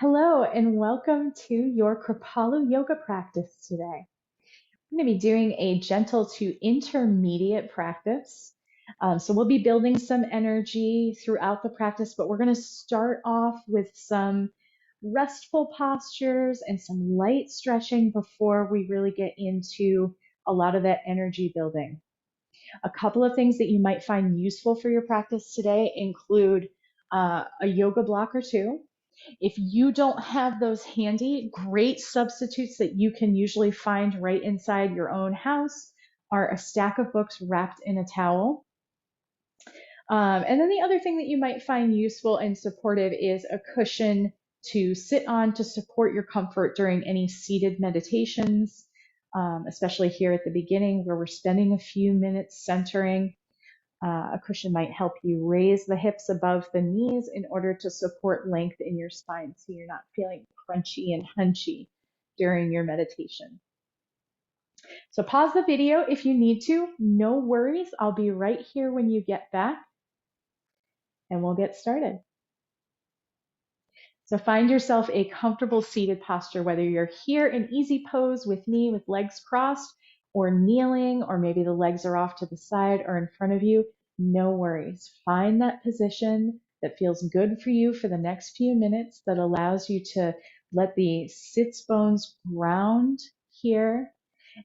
Hello and welcome to your Kripalu yoga practice today. I'm going to be doing a gentle to intermediate practice. So we'll be building some energy throughout the practice, but we're going to start off with some restful postures and some light stretching before we really get into a lot of that energy building. A couple of things that you might find useful for your practice today include a yoga block or two. If you don't have those handy, great substitutes that you can usually find right inside your own house are a stack of books wrapped in a towel. And then the other thing that you might find useful and supportive is a cushion to sit on to support your comfort during any seated meditations, especially here at the beginning where we're spending a few minutes centering. A cushion might help you raise the hips above the knees in order to support length in your spine so you're not feeling crunchy and hunchy during your meditation. So pause the video if you need to. No worries. I'll be right here when you get back and we'll get started. So find yourself a comfortable seated posture, whether you're here in easy pose with me with legs crossed or kneeling, or maybe the legs are off to the side or in front of you. No worries. Find that position that feels good for you for the next few minutes, that allows you to let the sits bones ground here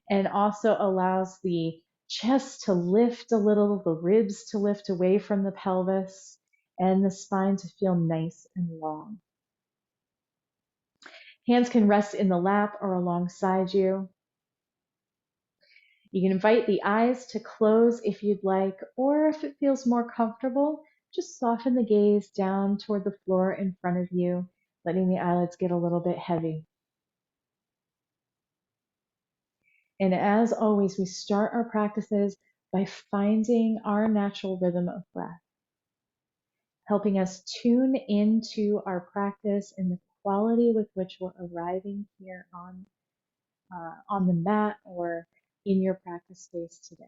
and also allows the chest to lift a little, the ribs to lift away from the pelvis, and the spine to feel nice and long. Hands can rest in the lap or alongside you. You can invite the eyes to close if you'd like, or if it feels more comfortable, just soften the gaze down toward the floor in front of you, letting the eyelids get a little bit heavy. And as always, we start our practices by finding our natural rhythm of breath, helping us tune into our practice and the quality with which we're arriving here on the mat or in your practice space today.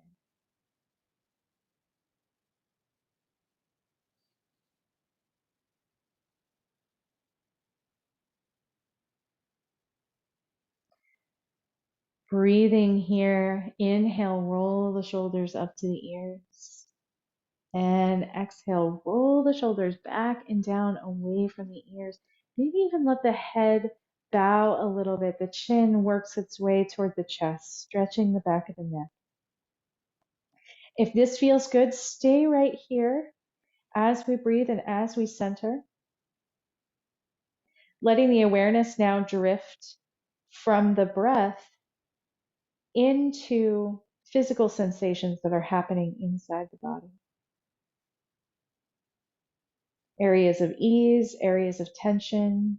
Breathing here, inhale, roll the shoulders up to the ears. And exhale, roll the shoulders back and down away from the ears. Maybe even let the head bow a little bit. The chin works its way toward the chest, stretching the back of the neck. If this feels good, stay right here as we breathe and as we center. Letting the awareness now drift from the breath into physical sensations that are happening inside the body. Areas of ease, areas of tension.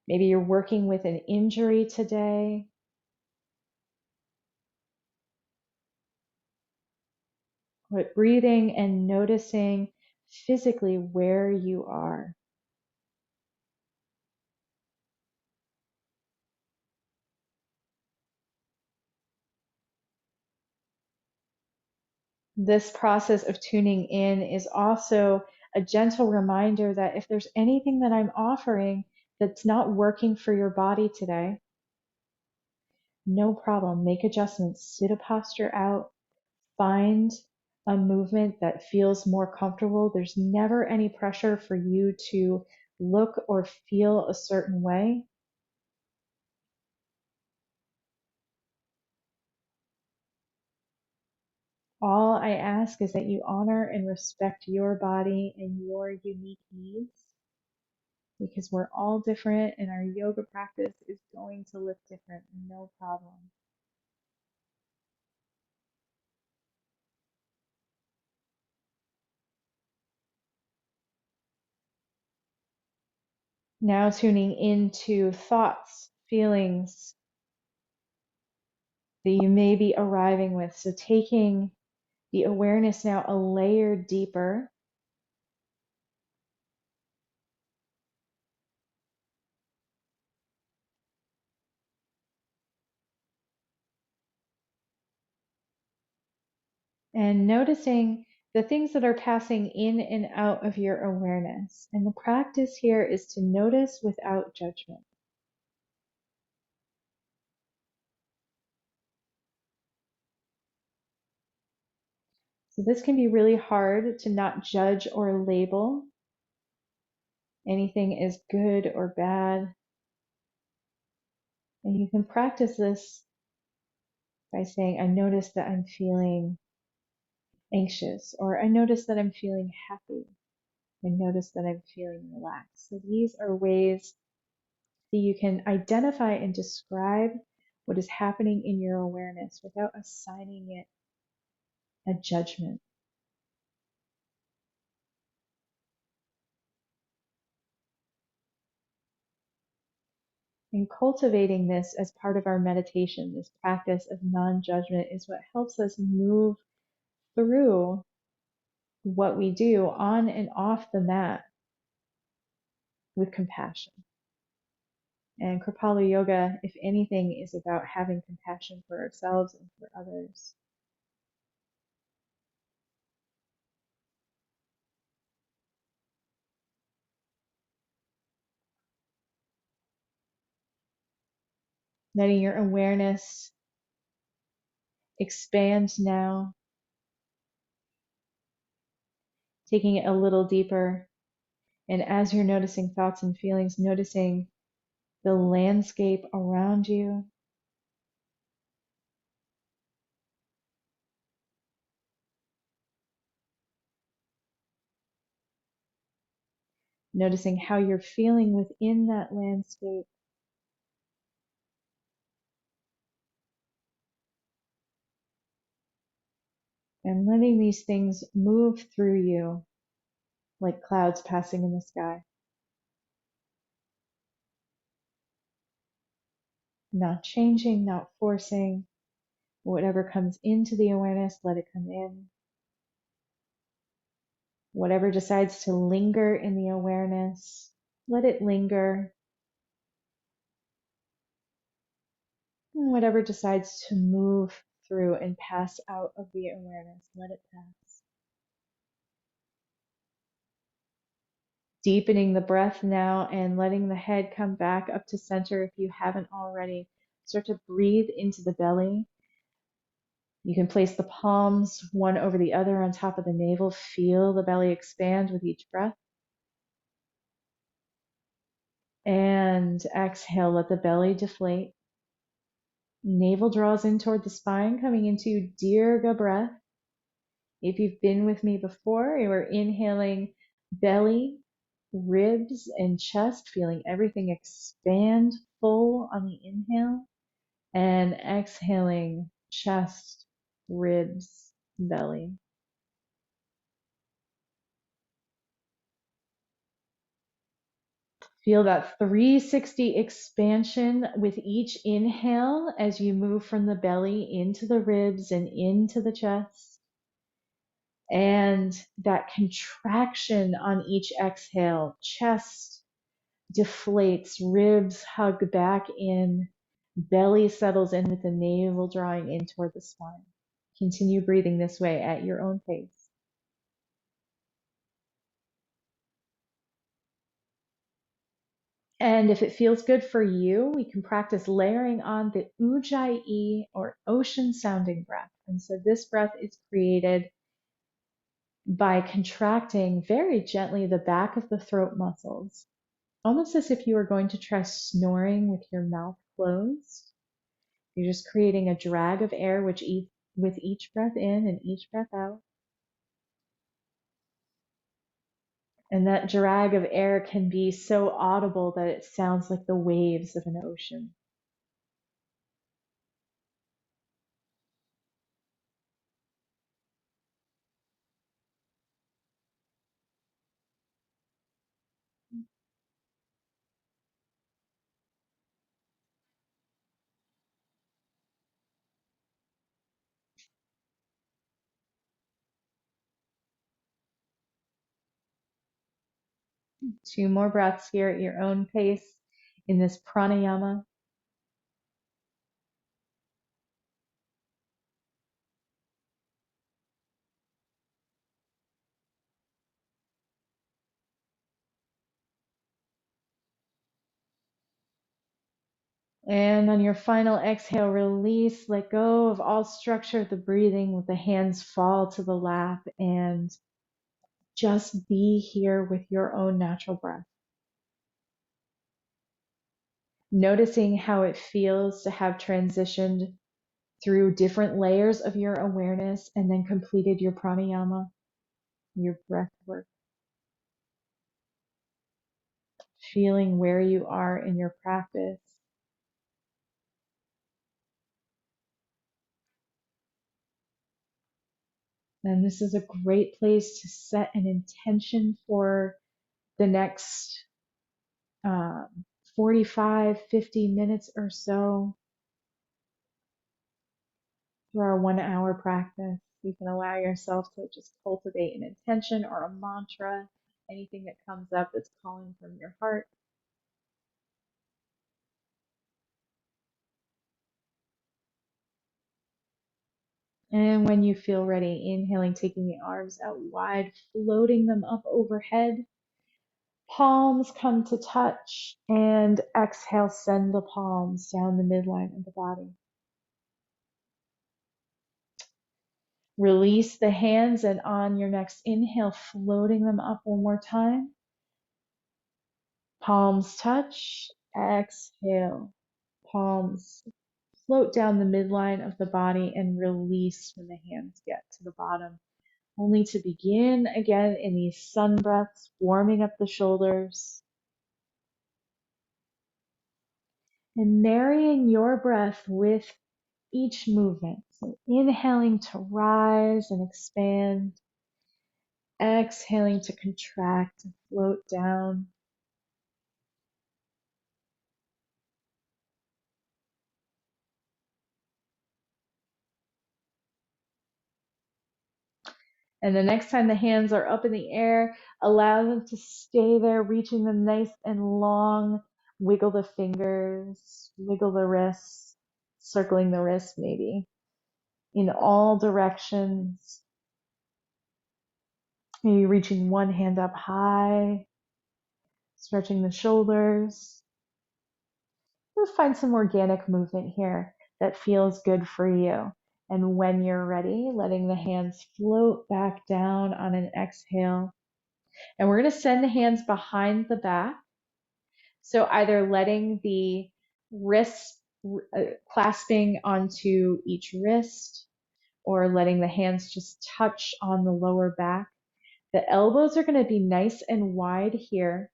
Maybe you're working with an injury today. But breathing and noticing physically where you are. This process of tuning in is also a gentle reminder that if there's anything that I'm offering that's not working for your body today, no problem. Make adjustments. Sit a posture out. Find a movement that feels more comfortable. There's never any pressure for you to look or feel a certain way. All I ask is that you honor and respect your body and your unique needs, because we're all different and our yoga practice is going to look different, no problem. Now tuning into thoughts, feelings that you may be arriving with. So taking the awareness now a layer deeper. And noticing the things that are passing in and out of your awareness. And the practice here is to notice without judgment. So this can be really hard to not judge or label anything as good or bad. And you can practice this by saying, I notice that I'm feeling anxious, or I notice that I'm feeling happy. I notice that I'm feeling relaxed. So these are ways that you can identify and describe what is happening in your awareness without assigning it a judgment. And cultivating this as part of our meditation, this practice of non-judgment, is what helps us move through what we do on and off the mat with compassion. And Kripalu Yoga, if anything, is about having compassion for ourselves and for others. Letting your awareness expand now, taking it a little deeper. And as you're noticing thoughts and feelings, noticing the landscape around you, noticing how you're feeling within that landscape. And letting these things move through you like clouds passing in the sky. Not changing, not forcing. Whatever comes into the awareness, let it come in. Whatever decides to linger in the awareness, let it linger. And whatever decides to move through and pass out of the awareness, let it pass. Deepening the breath now and letting the head come back up to center if you haven't already. Start to breathe into the belly. You can place the palms one over the other on top of the navel. Feel the belly expand with each breath. And exhale, let the belly deflate. Navel draws in toward the spine, coming into Dirga breath. If you've been with me before, you are inhaling belly, ribs, and chest, feeling everything expand full on the inhale, and exhaling chest, ribs, belly. Feel that 360 expansion with each inhale as you move from the belly into the ribs and into the chest. And that contraction on each exhale, chest deflates, ribs hug back in, belly settles in with the navel drawing in toward the spine. Continue breathing this way at your own pace. And if it feels good for you, we can practice layering on the Ujjayi or ocean sounding breath. And so this breath is created by contracting very gently the back of the throat muscles, almost as if you were going to try snoring with your mouth closed. You're just creating a drag of air with each breath in and each breath out. And that drag of air can be so audible that it sounds like the waves of an ocean. 2 more breaths here at your own pace in this pranayama. And on your final exhale, release, let go of all structure of the breathing. Let the hands fall to the lap and just be here with your own natural breath. Noticing how it feels to have transitioned through different layers of your awareness and then completed your pranayama, your breath work. Feeling where you are in your practice. And this is a great place to set an intention for the next 45, 50 minutes or so for our 1 hour practice. You can allow yourself to just cultivate an intention or a mantra, anything that comes up that's calling from your heart. And when you feel ready, inhaling, taking the arms out wide, floating them up overhead. Palms come to touch, and exhale, send the palms down the midline of the body. Release the hands, and on your next inhale, floating them up one more time. Palms touch, exhale. Palms float down the midline of the body and release when the hands get to the bottom. Only to begin again in these sun breaths, warming up the shoulders. And marrying your breath with each movement. So inhaling to rise and expand, exhaling to contract and float down. And the next time the hands are up in the air, allow them to stay there, reaching them nice and long. Wiggle the fingers, wiggle the wrists, circling the wrists maybe in all directions. Maybe reaching one hand up high, stretching the shoulders. We'll find some organic movement here that feels good for you. And when you're ready, letting the hands float back down on an exhale. And we're going to send the hands behind the back. So either letting the wrists clasping onto each wrist or letting the hands just touch on the lower back. The elbows are going to be nice and wide here.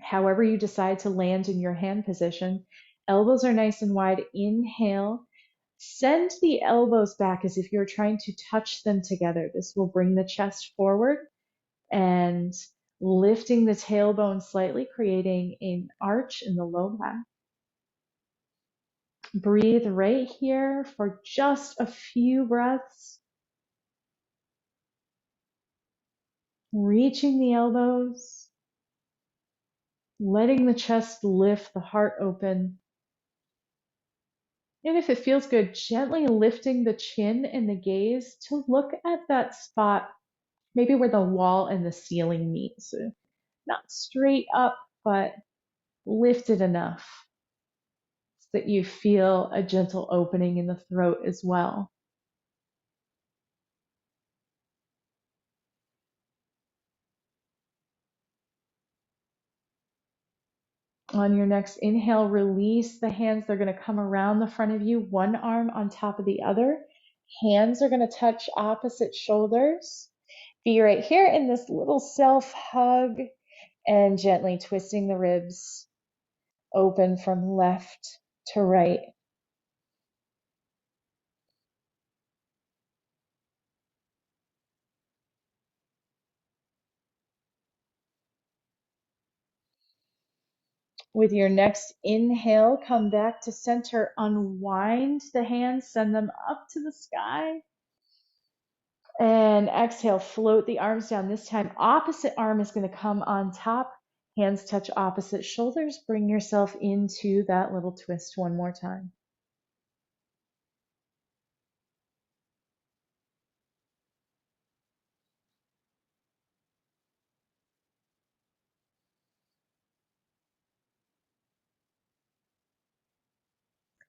However you decide to land in your hand position, elbows are nice and wide. Inhale. Send the elbows back as if you're trying to touch them together. This will bring the chest forward and lifting the tailbone slightly, creating an arch in the low back. Breathe right here for just a few breaths. Reaching the elbows, letting the chest lift, the heart open. And if it feels good, gently lifting the chin and the gaze to look at that spot, maybe where the wall and the ceiling meet. So not straight up, but lifted enough so that you feel a gentle opening in the throat as well. On your next inhale, release the hands. They're going to come around the front of you, one arm on top of the other. Hands are going to touch opposite shoulders. Be right here in this little self hug and gently twisting the ribs open from left to right. With your next inhale, come back to center, unwind the hands, send them up to the sky. And exhale, float the arms down. This time, opposite arm is going to come on top. Hands touch opposite shoulders. Bring yourself into that little twist one more time.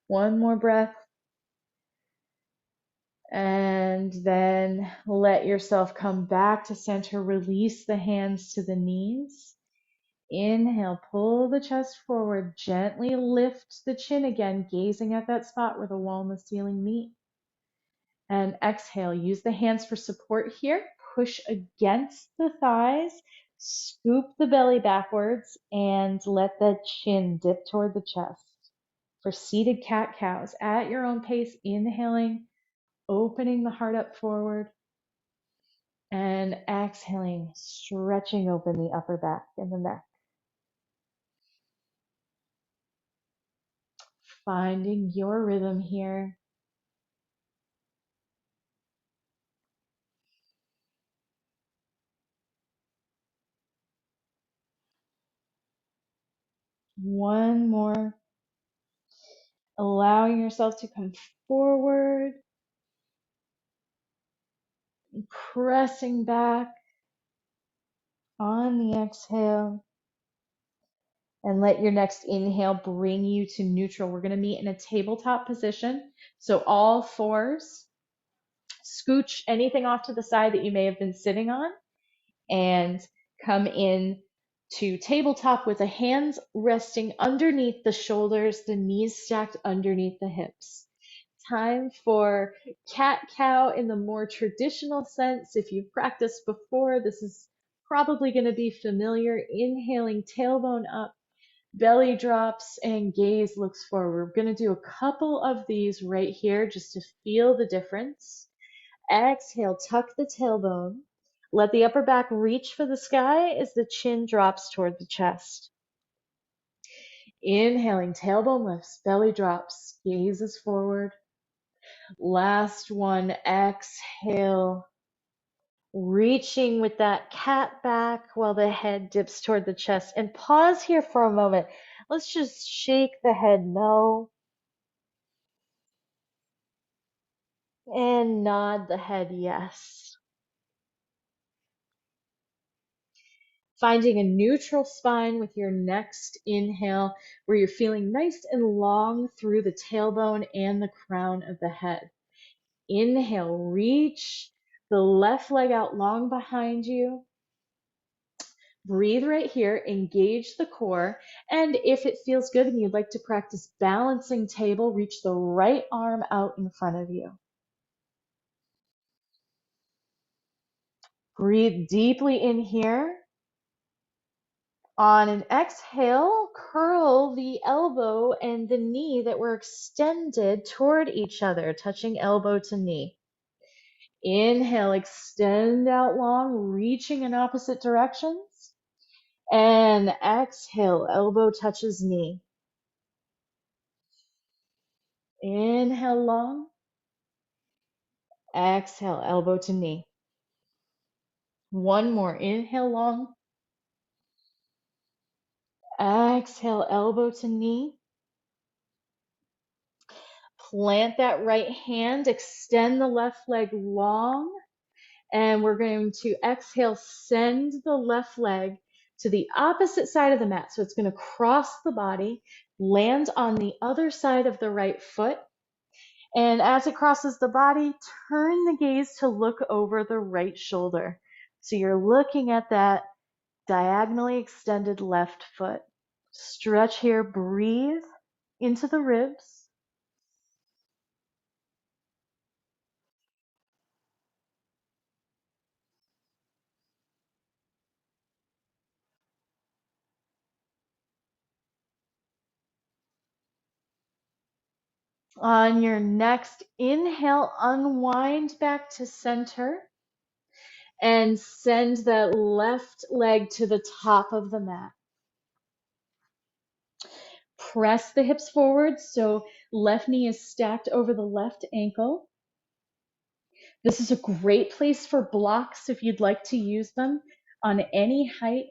One more breath. And then let yourself come back to center. Release the hands to the knees. Inhale, pull the chest forward. Gently lift the chin again, gazing at that spot where the wall and the ceiling meet. And exhale, use the hands for support here. Push against the thighs, scoop the belly backwards, and let the chin dip toward the chest. For seated cat-cows, at your own pace, inhaling, opening the heart up forward, and exhaling, stretching open the upper back and the neck. Finding your rhythm here. One more. Allowing yourself to come forward, pressing back on the exhale. And let your next inhale bring you to neutral. We're going to meet in a tabletop position. So all fours, scooch anything off to the side that you may have been sitting on, and come in to tabletop with the hands resting underneath the shoulders, the knees stacked underneath the hips. Time for cat-cow in the more traditional sense. If you've practiced before, this is probably going to be familiar. Inhaling, tailbone up, belly drops, and gaze looks forward. We're going to do a couple of these right here just to feel the difference. Exhale, tuck the tailbone. Let the upper back reach for the sky as the chin drops toward the chest. Inhaling, tailbone lifts, belly drops, gazes forward. Last one, exhale, reaching with that cat back while the head dips toward the chest. And pause here for a moment. Let's just shake the head no and nod the head yes. Finding a neutral spine with your next inhale where you're feeling nice and long through the tailbone and the crown of the head. Inhale, reach the left leg out long behind you. Breathe right here, engage the core, and if it feels good and you'd like to practice balancing table, reach the right arm out in front of you. Breathe deeply in here. On an exhale, curl the elbow and the knee that were extended toward each other, touching elbow to knee. Inhale, extend out long, reaching in opposite directions. And exhale, elbow touches knee. Inhale long. Exhale, elbow to knee. One more. Inhale long. Exhale, elbow to knee. Plant that right hand, extend the left leg long, and we're going to exhale, send the left leg to the opposite side of the mat. So it's going to cross the body, land on the other side of the right foot, and as it crosses the body, turn the gaze to look over the right shoulder. So you're looking at that diagonally extended left foot. Stretch here, breathe into the ribs. On your next inhale, unwind back to center and send that left leg to the top of the mat. Press the hips forward so left knee is stacked over the left ankle. This is a great place for blocks if you'd like to use them on any height.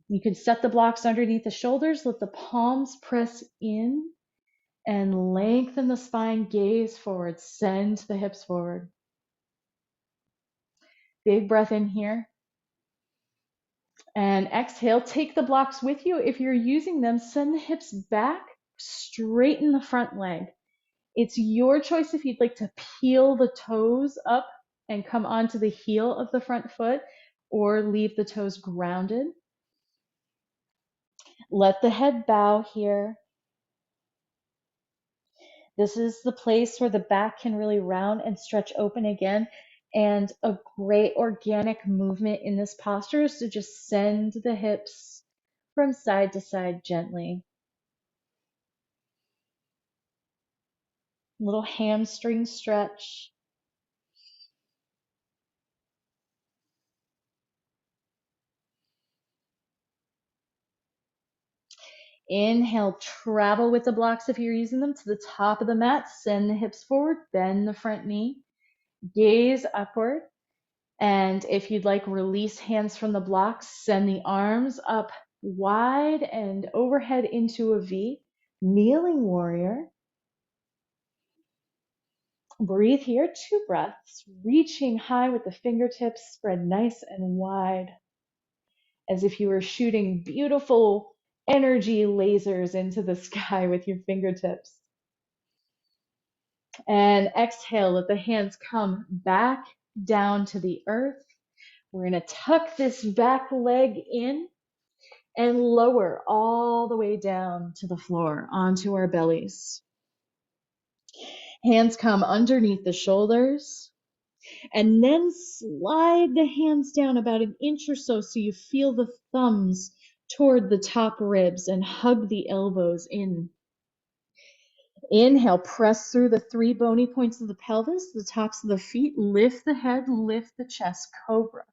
You can set the blocks underneath the shoulders, let the palms press in and lengthen the spine, gaze forward, send the hips forward. Big breath in here. And exhale, take the blocks with you. If you're using them, send the hips back, straighten the front leg. It's your choice if you'd like to peel the toes up and come onto the heel of the front foot or leave the toes grounded. Let the head bow here. This is the place where the back can really round and stretch open again. And a great organic movement in this posture is to just send the hips from side to side gently. Little hamstring stretch. Inhale, travel with the blocks if you're using them to the top of the mat. Send the hips forward, bend the front knee, gaze upward. And if you'd like, release hands from the blocks, send the arms up wide and overhead into a V. Kneeling warrior. Breathe here, 2 breaths, reaching high with the fingertips spread nice and wide, as if you were shooting beautiful energy lasers into the sky with your fingertips. And exhale, let the hands come back down to the earth. We're going to tuck this back leg in and lower all the way down to the floor onto our bellies. Hands come underneath the shoulders, and then slide the hands down about an inch or so you feel the thumbs toward the top ribs and hug the elbows in. Inhale, press through the 3 bony points of the pelvis, the tops of the feet, lift the head, lift the chest, cobra.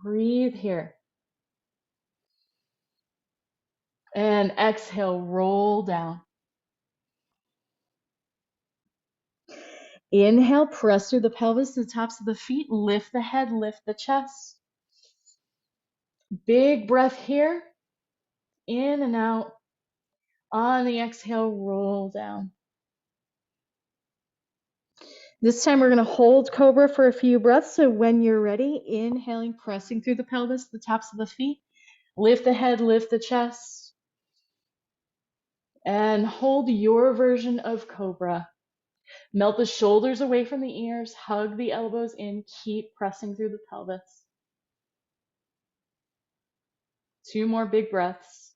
Breathe here. And exhale, roll down. Inhale, press through the pelvis, the tops of the feet, lift the head, lift the chest. Big breath here, in and out. On the exhale, roll down. This time we're going to hold cobra for a few breaths. So when you're ready, inhaling, pressing through the pelvis, the tops of the feet, lift the head, lift the chest, and hold your version of cobra. Melt the shoulders away from the ears, hug the elbows in, keep pressing through the pelvis. 2 more big breaths.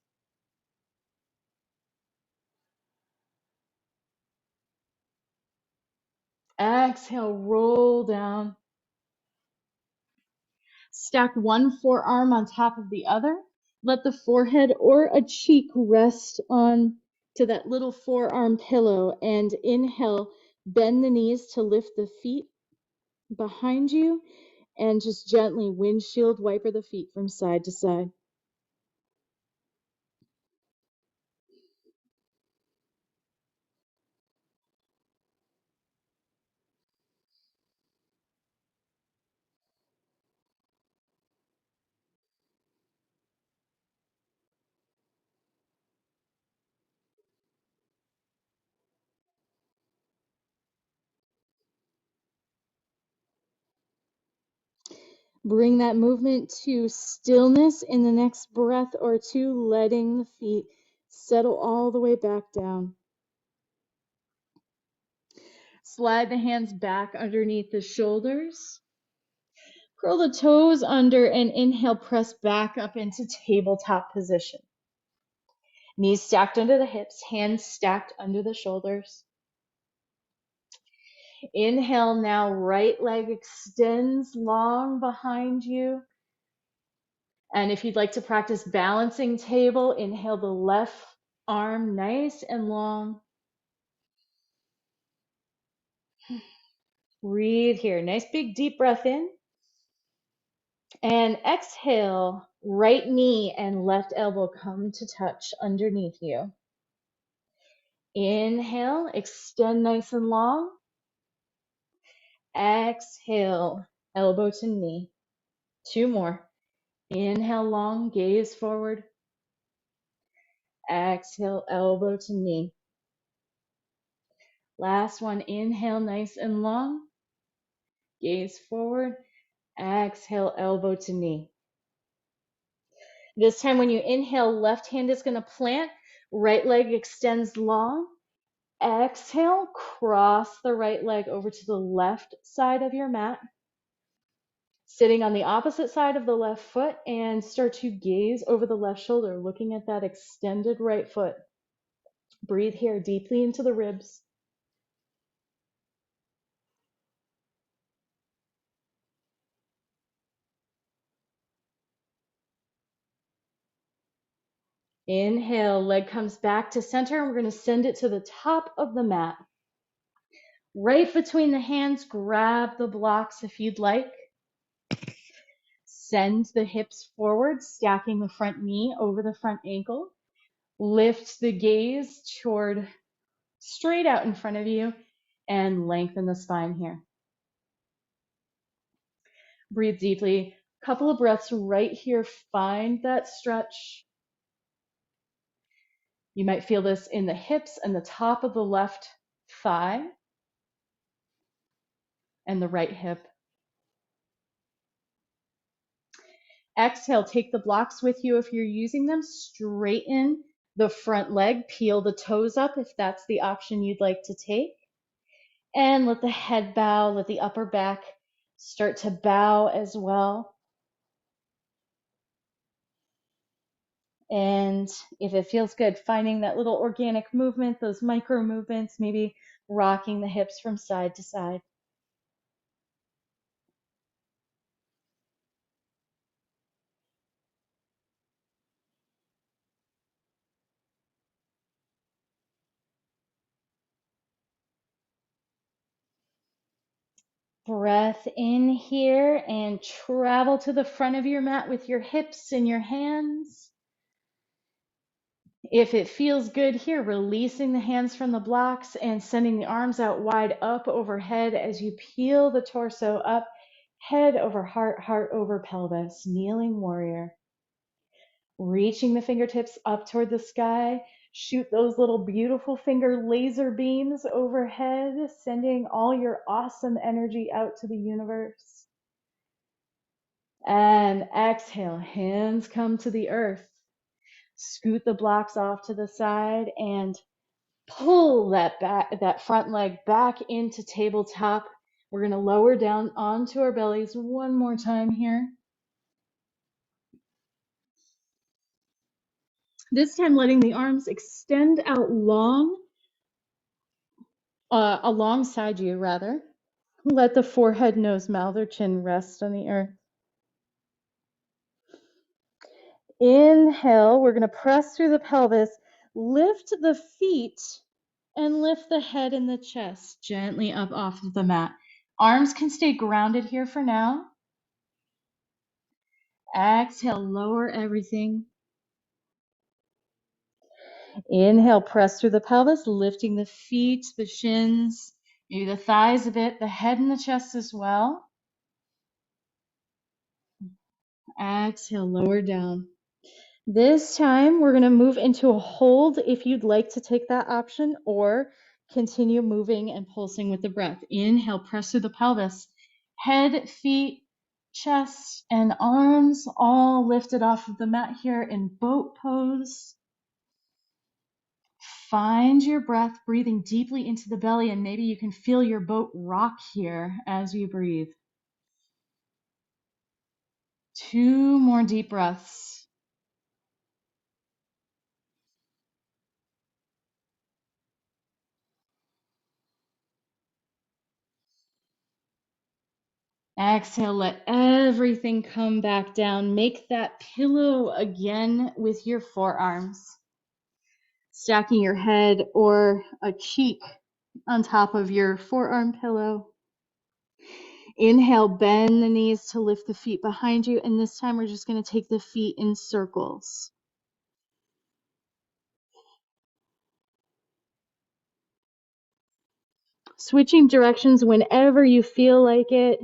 Exhale, roll down. Stack one forearm on top of the other. Let the forehead or a cheek rest on to that little forearm pillow, and inhale, bend the knees to lift the feet behind you and just gently windshield wiper the feet from side to side. Bring that movement to stillness in the next breath or 2, letting the feet settle all the way back down. Slide the hands back underneath the shoulders. Curl the toes under and inhale, press back up into tabletop position. Knees stacked under the hips, hands stacked under the shoulders. Inhale now, right leg extends long behind you. And if you'd like to practice balancing table, inhale the left arm nice and long. Breathe here. Nice big deep breath in. And exhale, right knee and left elbow come to touch underneath you. Inhale, extend nice and long. Exhale, elbow to knee. 2 more. Inhale long, gaze forward. Exhale, elbow to knee. Last one, inhale nice and long. Gaze forward. Exhale, elbow to knee. This time when you inhale, left hand is going to plant. Right leg extends long. Exhale, cross the right leg over to the left side of your mat, sitting on the opposite side of the left foot, and start to gaze over the left shoulder, looking at that extended right foot. Breathe here deeply into the ribs. Inhale, leg comes back to center, and we're going to send it to the top of the mat. Right between the hands, grab the blocks if you'd like. Send the hips forward, stacking the front knee over the front ankle. Lift the gaze toward straight out in front of you and lengthen the spine here. Breathe deeply. Couple of breaths right here. Find that stretch. You might feel this in the hips and the top of the left thigh and the right hip. Exhale, take the blocks with you if you're using them. Straighten the front leg, peel the toes up if that's the option you'd like to take. And let the head bow, let the upper back start to bow as well. And if it feels good, finding that little organic movement, those micro movements, maybe rocking the hips from side to side. Breath in here and travel to the front of your mat with your hips and your hands. If it feels good here, releasing the hands from the blocks and sending the arms out wide up overhead as you peel the torso up, head over heart, heart over pelvis, kneeling warrior. Reaching the fingertips up toward the sky, shoot those little beautiful finger laser beams overhead, sending all your awesome energy out to the universe. And exhale, hands come to the earth. Scoot the blocks off to the side and pull that front leg back into tabletop. We're going to lower down onto our bellies one more time here. This time letting the arms extend out long, alongside you rather. Let the forehead, nose, mouth, or chin rest on the earth. Inhale, we're going to press through the pelvis, lift the feet, and lift the head and the chest gently up off of the mat. Arms can stay grounded here for now. Exhale, lower everything. Inhale, press through the pelvis, lifting the feet, the shins, maybe the thighs a bit, the head and the chest as well. Exhale, lower down. This time, we're going to move into a hold if you'd like to take that option, or continue moving and pulsing with the breath. Inhale, press through the pelvis. Head, feet, chest, and arms all lifted off of the mat here in boat pose. Find your breath, breathing deeply into the belly, and maybe you can feel your boat rock here as you breathe. 2 more deep breaths. Exhale, let everything come back down. Make that pillow again with your forearms. Stacking your head or a cheek on top of your forearm pillow. Inhale, bend the knees to lift the feet behind you. And this time we're just going to take the feet in circles. Switching directions whenever you feel like it.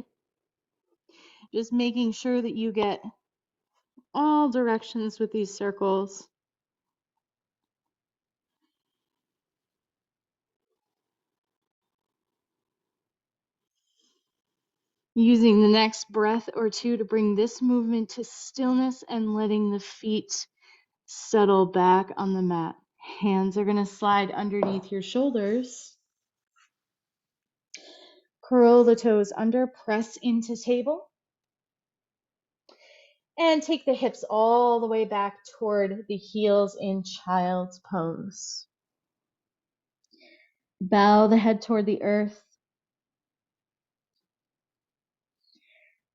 Just making sure that you get all directions with these circles. Using the next breath or two to bring this movement to stillness and letting the feet settle back on the mat. Hands are going to slide underneath your shoulders. Curl the toes under, press into table. And take the hips all the way back toward the heels in child's pose. Bow the head toward the earth.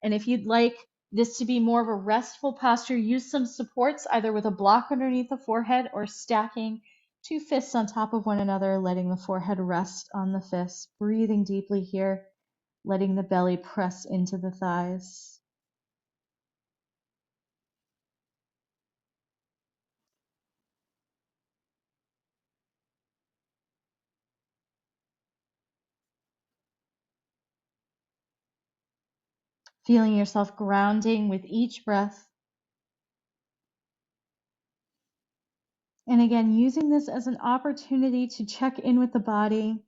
And if you'd like this to be more of a restful posture, use some supports, either with a block underneath the forehead or stacking two fists on top of one another, letting the forehead rest on the fists. Breathing deeply here, letting the belly press into the thighs. Feeling yourself grounding with each breath. And again, using this as an opportunity to check in with the body,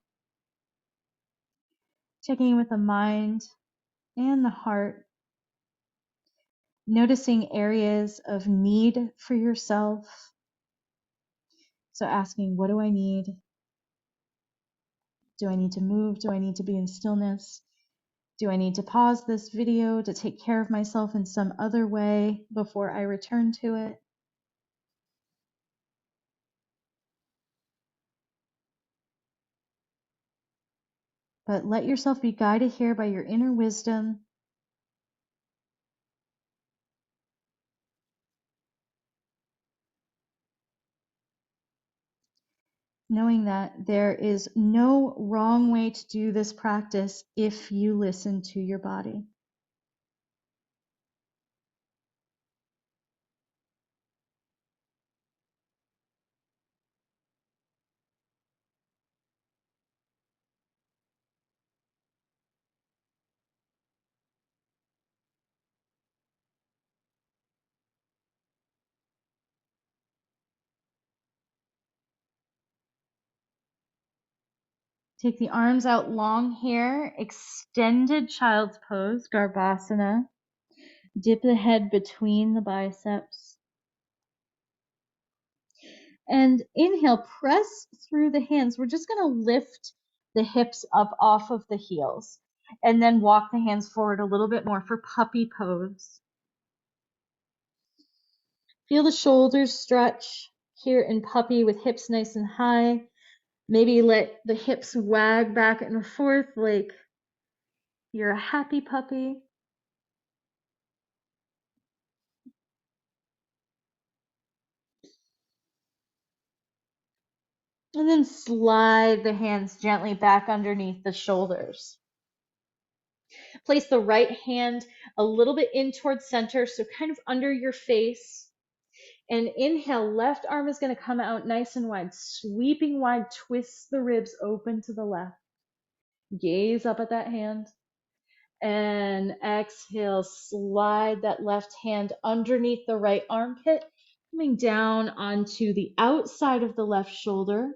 checking in with the mind and the heart, noticing areas of need for yourself. So asking, what do I need? Do I need to move? Do I need to be in stillness? Do I need to pause this video to take care of myself in some other way before I return to it? But let yourself be guided here by your inner wisdom. Knowing that there is no wrong way to do this practice if you listen to your body. Take the arms out long here, extended child's pose, Garbhasana. Dip the head between the biceps. And inhale, press through the hands. We're just going to lift the hips up off of the heels and then walk the hands forward a little bit more for puppy pose. Feel the shoulders stretch here in puppy with hips nice and high. Maybe let the hips wag back and forth like you're a happy puppy. And then slide the hands gently back underneath the shoulders. Place the right hand a little bit in towards center, so kind of under your face. And inhale, left arm is going to come out nice and wide, sweeping wide, twist the ribs open to the left. Gaze up at that hand. And exhale, slide that left hand underneath the right armpit, coming down onto the outside of the left shoulder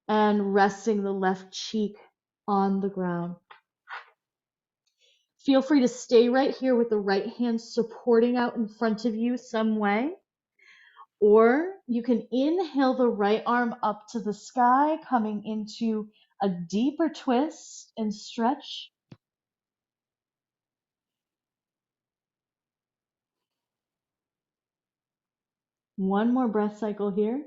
and resting the left cheek on the ground. Feel free to stay right here with the right hand supporting out in front of you some way. Or you can inhale the right arm up to the sky, coming into a deeper twist and stretch. One more breath cycle here.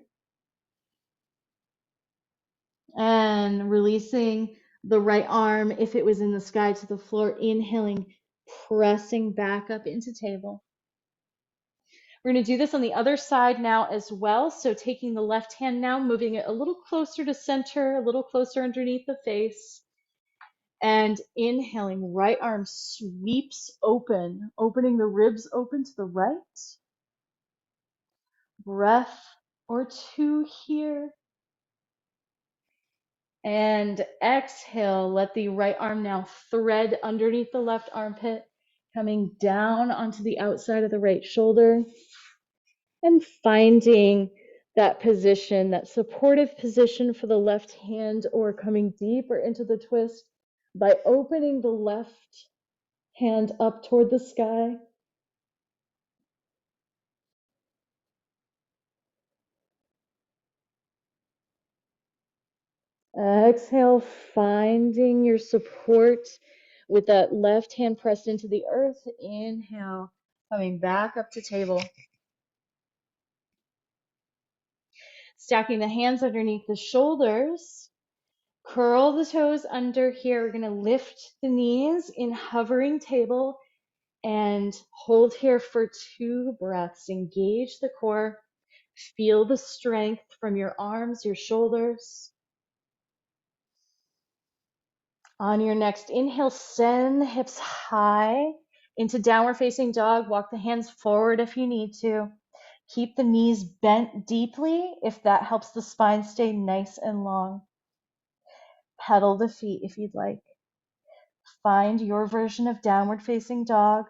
And releasing the right arm, if it was in the sky, to the floor. Inhaling, pressing back up into table. We're going to do this on the other side now as well. So taking the left hand now, moving it a little closer to center, a little closer underneath the face. And inhaling, right arm sweeps open, opening the ribs open to the right. Breath or two here. And exhale, let the right arm now thread underneath the left armpit, coming down onto the outside of the right shoulder. And finding that position, that supportive position for the left hand, or coming deeper into the twist by opening the left hand up toward the sky. Exhale, finding your support with that left hand pressed into the earth. Inhale, coming back up to table. Stacking the hands underneath the shoulders. Curl the toes under here. We're going to lift the knees in hovering table and hold here for 2 breaths. Engage the core. Feel the strength from your arms, your shoulders. On your next inhale, send the hips high into downward facing dog. Walk the hands forward if you need to. Keep the knees bent deeply if that helps the spine stay nice and long. Pedal the feet if you'd like. Find your version of downward facing dog.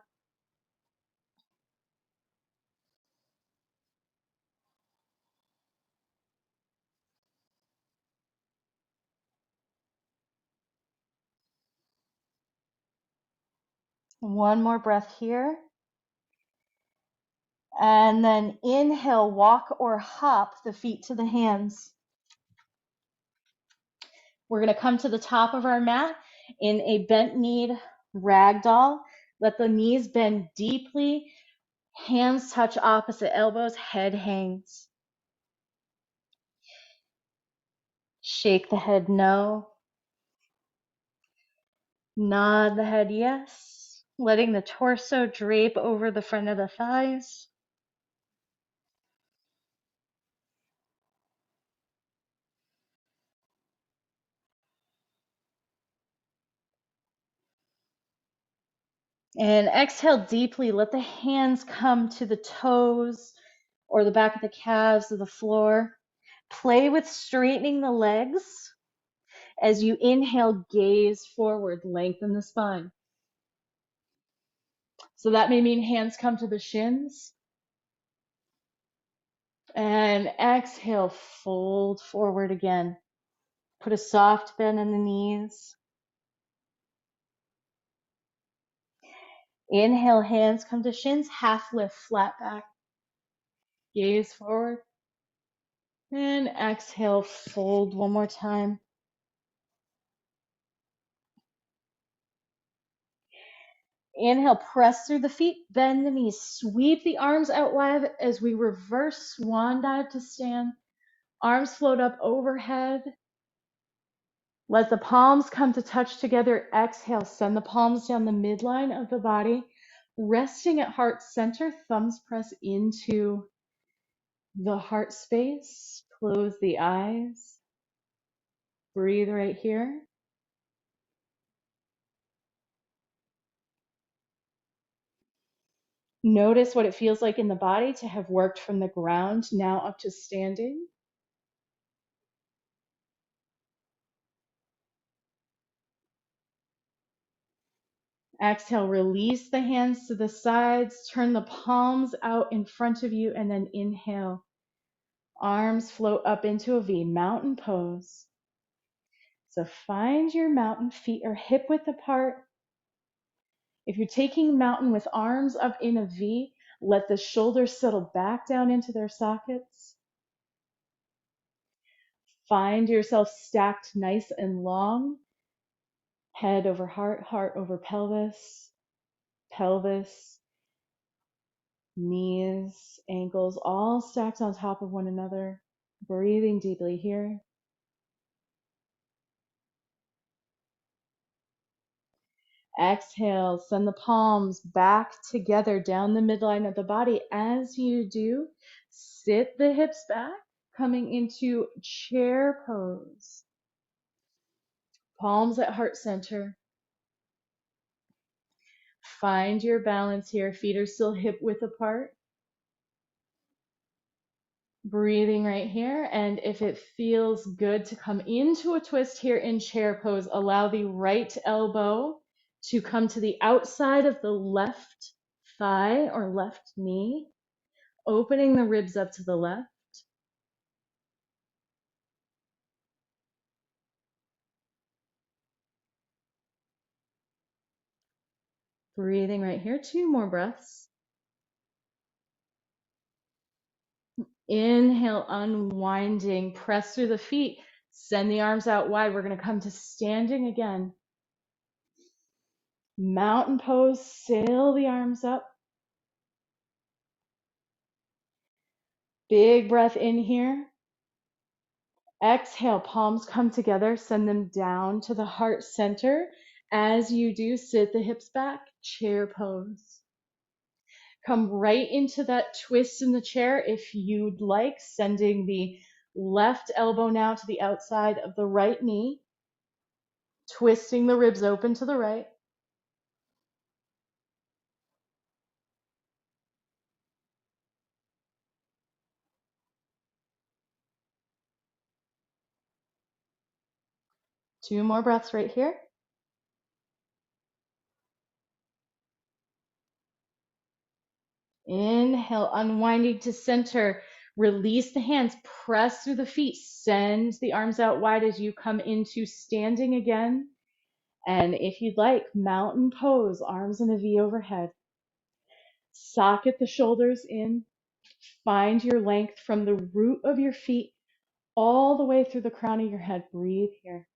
One more breath here. And then inhale, walk or hop the feet to the hands. We're going to come to the top of our mat in a bent knee ragdoll. Let the knees bend deeply. Hands touch opposite elbows. Head hangs. Shake the head no. Nod the head yes. Letting the torso drape over the front of the thighs. And exhale deeply. Let the hands come to the toes or the back of the calves of the floor. Play with straightening the legs. As you inhale, gaze forward, lengthen the spine. So that may mean hands come to the shins. And exhale, fold forward again. Put a soft bend in the knees. Inhale, hands come to shins, half lift, flat back. Gaze forward. And exhale, fold one more time. Inhale, press through the feet, bend the knees, sweep the arms out wide as we reverse swan dive to stand. Arms float up overhead. Let the palms come to touch together. Exhale, send the palms down the midline of the body. Resting at heart center, thumbs press into the heart space. Close the eyes. Breathe right here. Notice what it feels like in the body to have worked from the ground now up to standing. Exhale, release the hands to the sides, turn the palms out in front of you, and then inhale. Arms float up into a V, mountain pose. So find your mountain, feet are hip width apart. If you're taking mountain with arms up in a V, let the shoulders settle back down into their sockets. Find yourself stacked nice and long. Head over heart, heart over pelvis, pelvis, knees, ankles, all stacked on top of one another. Breathing deeply here. Exhale, send the palms back together down the midline of the body. As you do, sit the hips back, coming into chair pose. Palms at heart center. Find your balance here. Feet are still hip width apart. Breathing right here. And if it feels good to come into a twist here in chair pose, allow the right elbow to come to the outside of the left thigh or left knee, opening the ribs up to the left. Breathing right here. 2 more breaths. Inhale, unwinding. Press through the feet. Send the arms out wide. We're going to come to standing again. Mountain pose, sail the arms up. Big breath in here. Exhale, palms come together, send them down to the heart center. As you do, sit the hips back, chair pose. Come right into that twist in the chair if you'd like, sending the left elbow now to the outside of the right knee, twisting the ribs open to the right. Two more breaths right here. Inhale, unwinding to center. Release the hands, press through the feet, send the arms out wide as you come into standing again. And if you'd like, mountain pose, arms in a V overhead. Socket the shoulders in. Find your length from the root of your feet all the way through the crown of your head. Breathe here.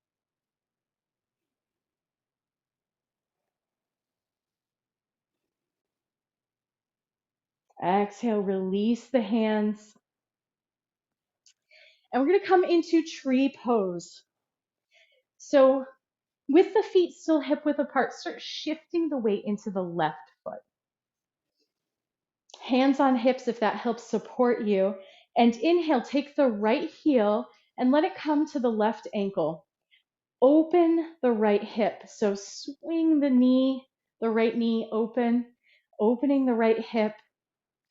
Exhale, release the hands. And we're going to come into tree pose. So with the feet still hip width apart, start shifting the weight into the left foot. Hands on hips if that helps support you. And inhale, take the right heel and let it come to the left ankle. Open the right hip. So swing the right knee open, opening the right hip,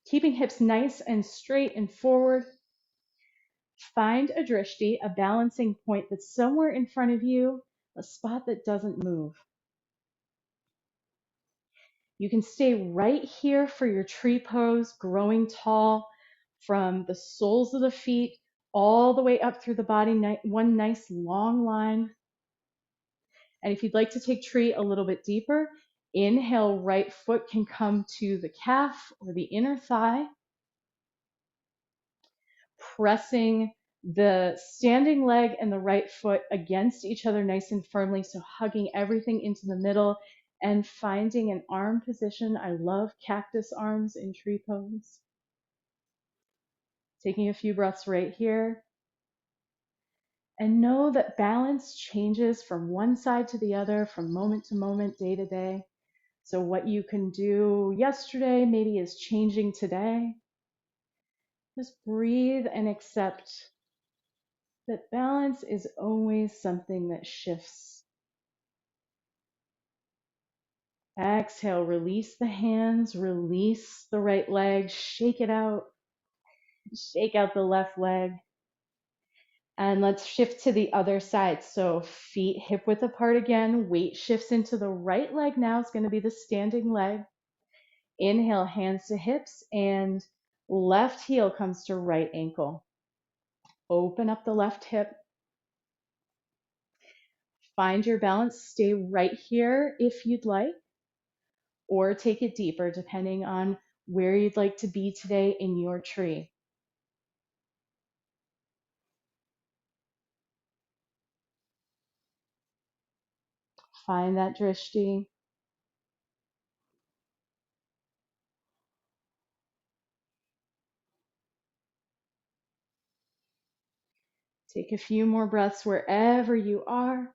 keeping hips nice and straight and forward. Find a drishti, a balancing point that's somewhere in front of you, a spot that doesn't move. You can stay right here for your tree pose, growing tall from the soles of the feet all the way up through the body, one nice long line. And if you'd like to take tree a little bit deeper, inhale, right foot can come to the calf or the inner thigh, pressing the standing leg and the right foot against each other nice and firmly, so hugging everything into the middle and finding an arm position. I love cactus arms in tree pose. Taking a few breaths right here. And know that balance changes from one side to the other, from moment to moment, day to day. So what you can do yesterday maybe is changing today. Just breathe and accept that balance is always something that shifts. Exhale, release the hands, release the right leg, shake it out, shake out the left leg. And let's shift to the other side. So feet hip width apart again, weight shifts into the right leg now. It's going to be the standing leg. Inhale, hands to hips, and left heel comes to right ankle. Open up the left hip. Find your balance. Stay right here if you'd like, or take it deeper depending on where you'd like to be today in your tree. Find that drishti. Take a few more breaths wherever you are.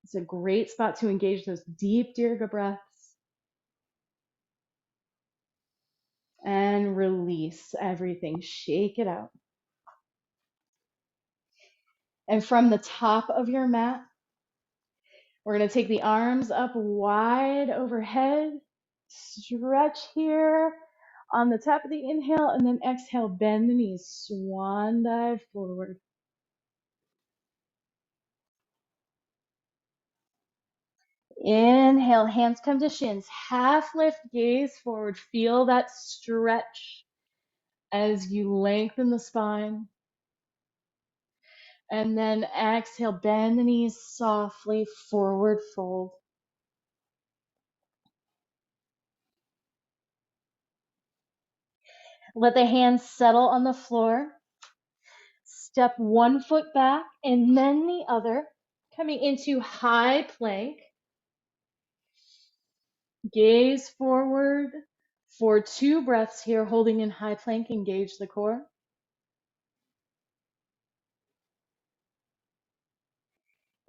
It's a great spot to engage those deep dirga breaths. And release everything. Shake it out. And from the top of your mat, we're going to take the arms up wide overhead. Stretch here on the top of the inhale, and then exhale, bend the knees. Swan dive forward. Inhale, hands come to shins. Half lift, gaze forward. Feel that stretch as you lengthen the spine. And then exhale, bend the knees softly, forward fold. Let the hands settle on the floor. Step one foot back and then the other, coming into high plank. Gaze forward for 2 breaths here, holding in high plank. Engage the core.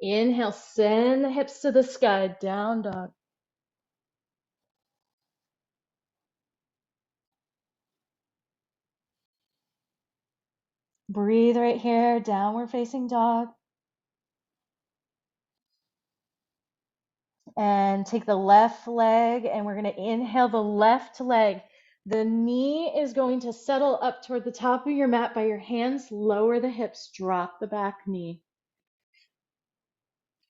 Inhale, send the hips to the sky, down dog. Breathe right here, downward facing dog. And take the left leg, and we're going to inhale the left leg. The knee is going to settle up toward the top of your mat by your hands. Lower the hips, drop the back knee.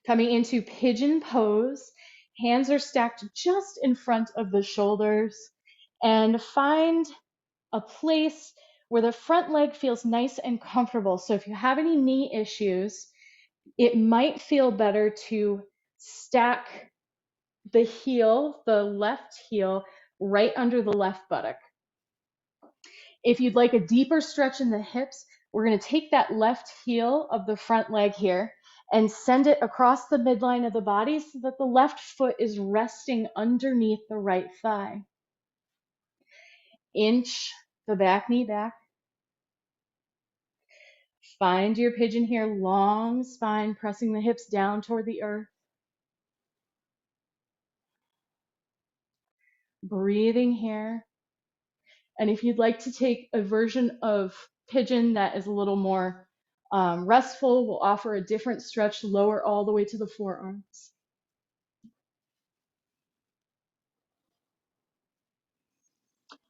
Coming into pigeon pose. Hands are stacked just in front of the shoulders. And find a place where the front leg feels nice and comfortable. So if you have any knee issues, it might feel better to stack the heel, the left heel, right under the left buttock. If you'd like a deeper stretch in the hips, we're going to take that left heel of the front leg here and send it across the midline of the body so that the left foot is resting underneath the right thigh. Inch the back knee back. Find your pigeon here, long spine, pressing the hips down toward the earth. Breathing here. And if you'd like to take a version of pigeon that is a little more restful, we'll offer a different stretch, lower all the way to the forearms.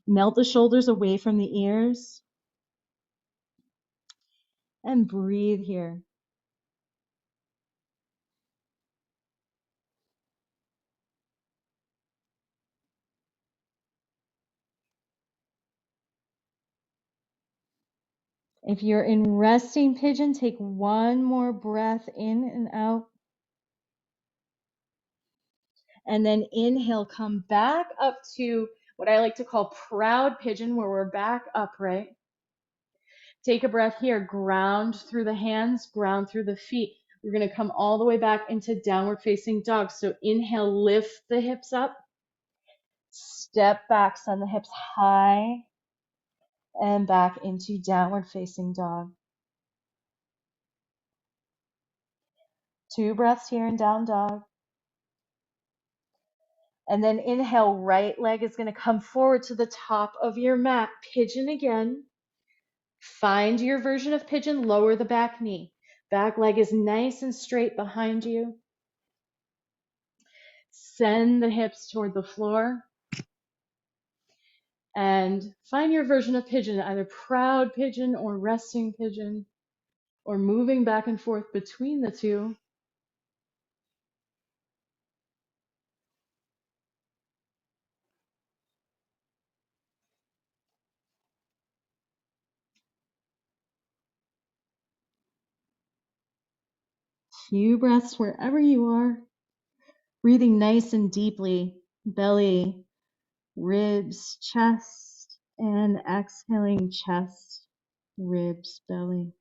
Melt the shoulders away from the ears. And breathe here. If you're in resting pigeon, take one more breath in and out. And then inhale, come back up to what I like to call proud pigeon, where we're back upright. Take a breath here, ground through the hands, ground through the feet. We're going to come all the way back into downward facing dog. So inhale, lift the hips up. Step back, send the hips high and back into downward facing dog. 2 breaths here in down dog. And then inhale, right leg is going to come forward to the top of your mat. Pigeon again. Find your version of pigeon, lower the back knee. Back leg is nice and straight behind you. Send the hips toward the floor. And find your version of pigeon, either proud pigeon or resting pigeon, or moving back and forth between the two. Few breaths wherever you are. Breathing nice and deeply, belly, ribs, chest, and exhaling chest, ribs, belly.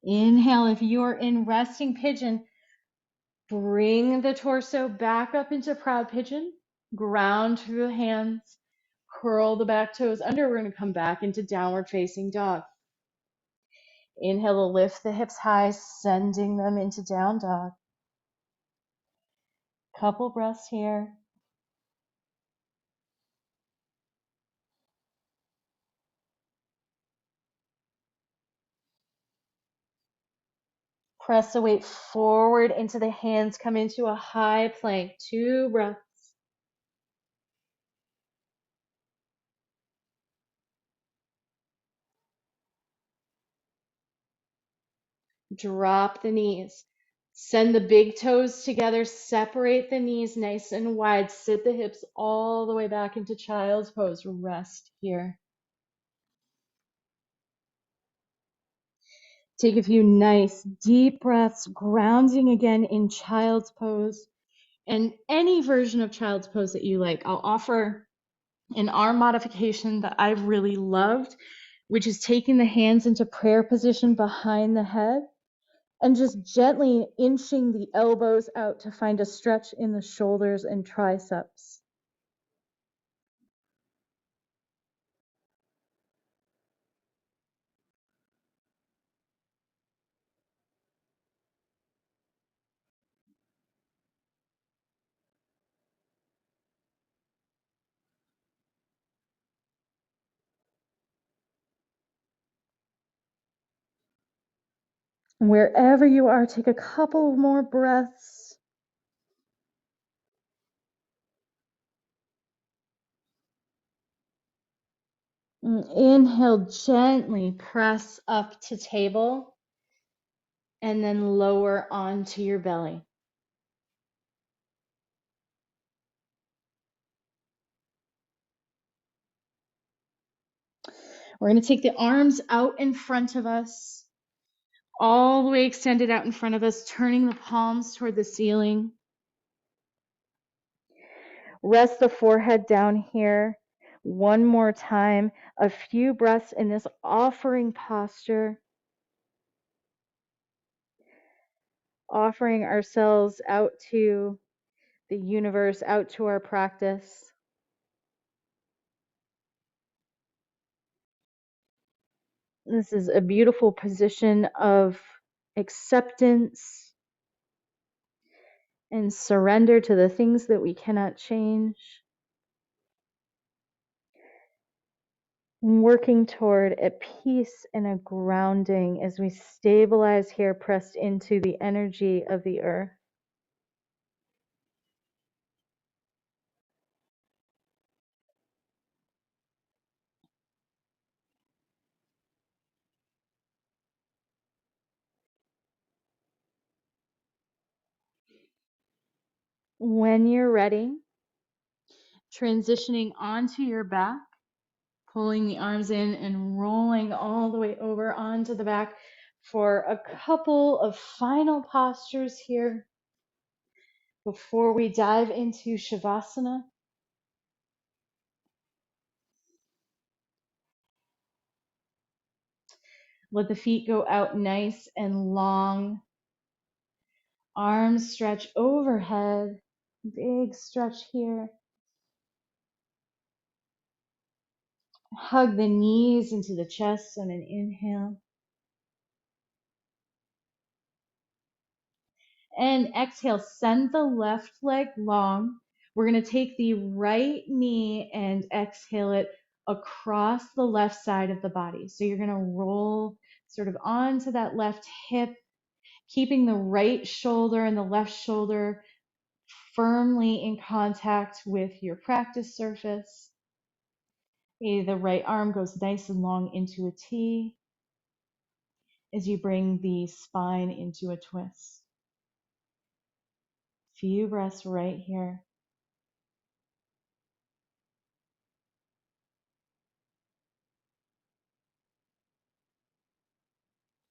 Inhale, if you're in resting pigeon, bring the torso back up into proud pigeon, ground through the hands, curl the back toes under. We're going to come back into downward facing dog. Inhale to lift the hips high, sending them into down dog. Couple breaths here. Press the weight forward into the hands, come into a high plank. 2 breaths. Drop the knees. Send the big toes together, separate the knees nice and wide, sit the hips all the way back into child's pose. Rest here. Take a few nice deep breaths, grounding again in child's pose and any version of child's pose that you like. I'll offer an arm modification that I've really loved, which is taking the hands into prayer position behind the head and just gently inching the elbows out to find a stretch in the shoulders and triceps. Wherever you are, take a couple more breaths. Inhale, gently press up to table and then lower onto your belly. We're going to take the arms out in front of us, all the way extended out in front of us, turning the palms toward the ceiling. Rest the forehead down here. One more time, a few breaths in this offering posture, offering ourselves out to the universe, out to our practice. This is a beautiful position of acceptance and surrender to the things that we cannot change. Working toward a peace and a grounding as we stabilize here, pressed into the energy of the earth. When you're ready, transitioning onto your back, pulling the arms in and rolling all the way over onto the back for a couple of final postures here before we dive into Shavasana. Let the feet go out nice and long. Arms stretch overhead. Big stretch here. Hug the knees into the chest on an inhale. And exhale, send the left leg long. We're going to take the right knee and exhale it across the left side of the body. So you're going to roll sort of onto that left hip, keeping the right shoulder and the left shoulder firmly in contact with your practice surface. The right arm goes nice and long into a T as you bring the spine into a twist. Few breaths right here.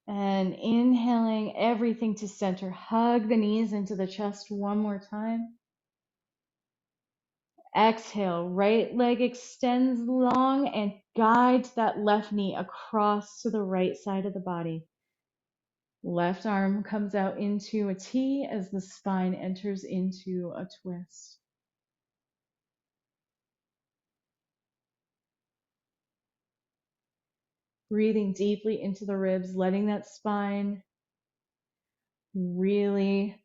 And inhaling everything to center. Hug the knees into the chest one more time. Exhale, right leg extends long and guides that left knee across to the right side of the body. Left arm comes out into a T as the spine enters into a twist. Breathing deeply into the ribs, letting that spine really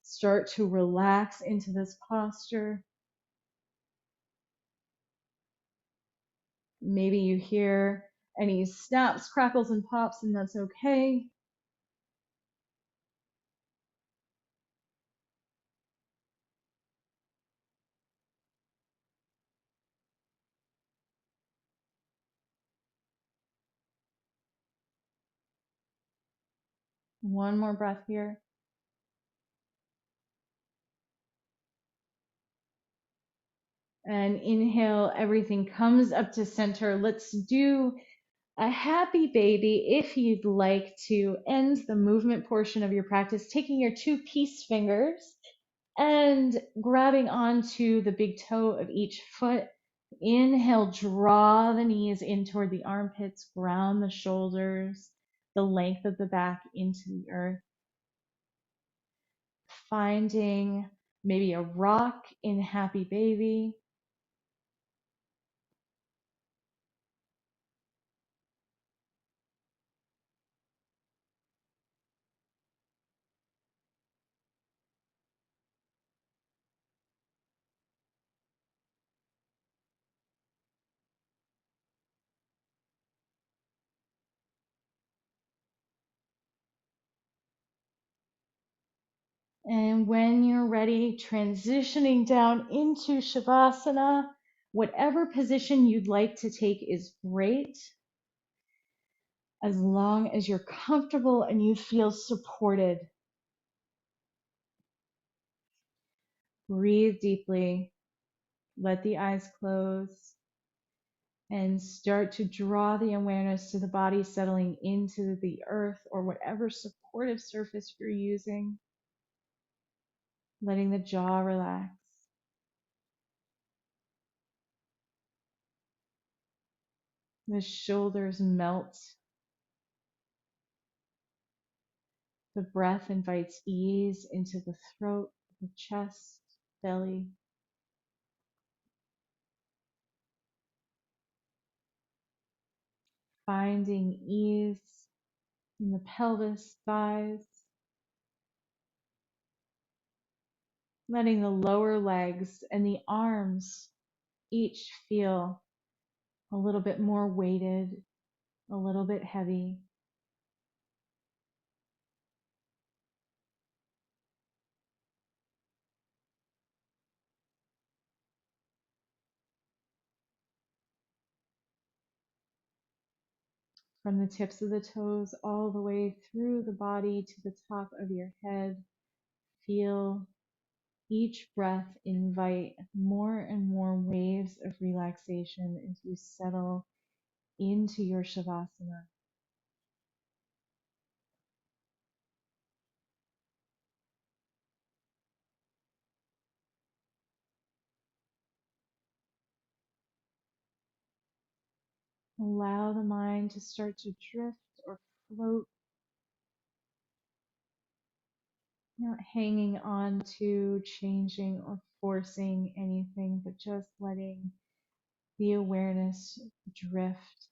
start to relax into this posture. Maybe you hear any snaps, crackles, and pops, and that's okay. One more breath here. And inhale, everything comes up to center. Let's do a happy baby if you'd like to end the movement portion of your practice, taking your two peace fingers and grabbing onto the big toe of each foot. Inhale, draw the knees in toward the armpits, ground the shoulders, the length of the back into the earth. Finding maybe a rock in happy baby. And when you're ready, transitioning down into Shavasana, whatever position you'd like to take is great, as long as you're comfortable and you feel supported. Breathe deeply, let the eyes close, and start to draw the awareness to the body settling into the earth or whatever supportive surface you're using, letting the jaw relax. The shoulders melt. The breath invites ease into the throat, the chest, belly. Finding ease in the pelvis, thighs. Letting the lower legs and the arms each feel a little bit more weighted, a little bit heavy. From the tips of the toes all the way through the body to the top of your head, feel each breath invite more and more waves of relaxation as you settle into your Shavasana. Allow the mind to start to drift or float, not hanging on to changing or forcing anything, but just letting the awareness drift.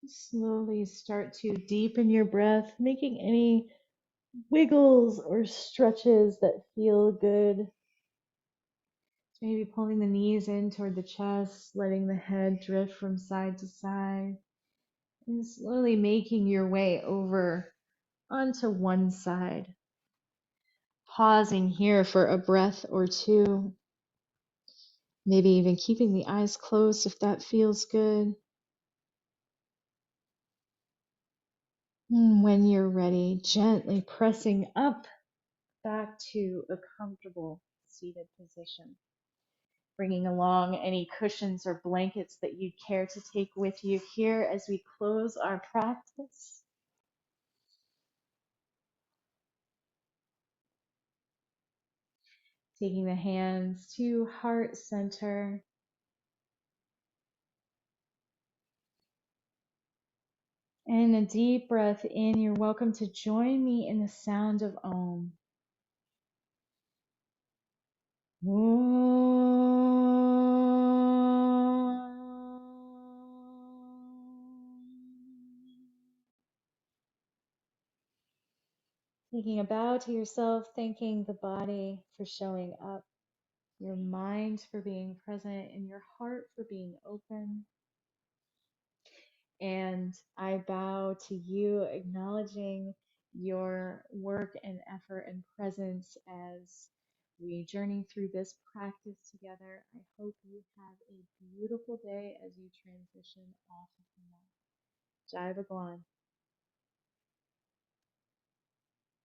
Slowly start to deepen your breath, making any wiggles or stretches that feel good. Maybe pulling the knees in toward the chest, letting the head drift from side to side, and slowly making your way over onto one side. Pausing here for a breath or two, maybe even keeping the eyes closed if that feels good. And when you're ready, gently pressing up back to a comfortable seated position. Bringing along any cushions or blankets that you'd care to take with you here as we close our practice. Taking the hands to heart center. And a deep breath in. You're welcome to join me in the sound of Om. Taking a bow to yourself, thanking the body for showing up, your mind for being present, and your heart for being open. And I bow to you, acknowledging your work and effort and presence as we journey through this practice together. I hope you have a beautiful day as you transition off of the mat. Jai Bhagwan.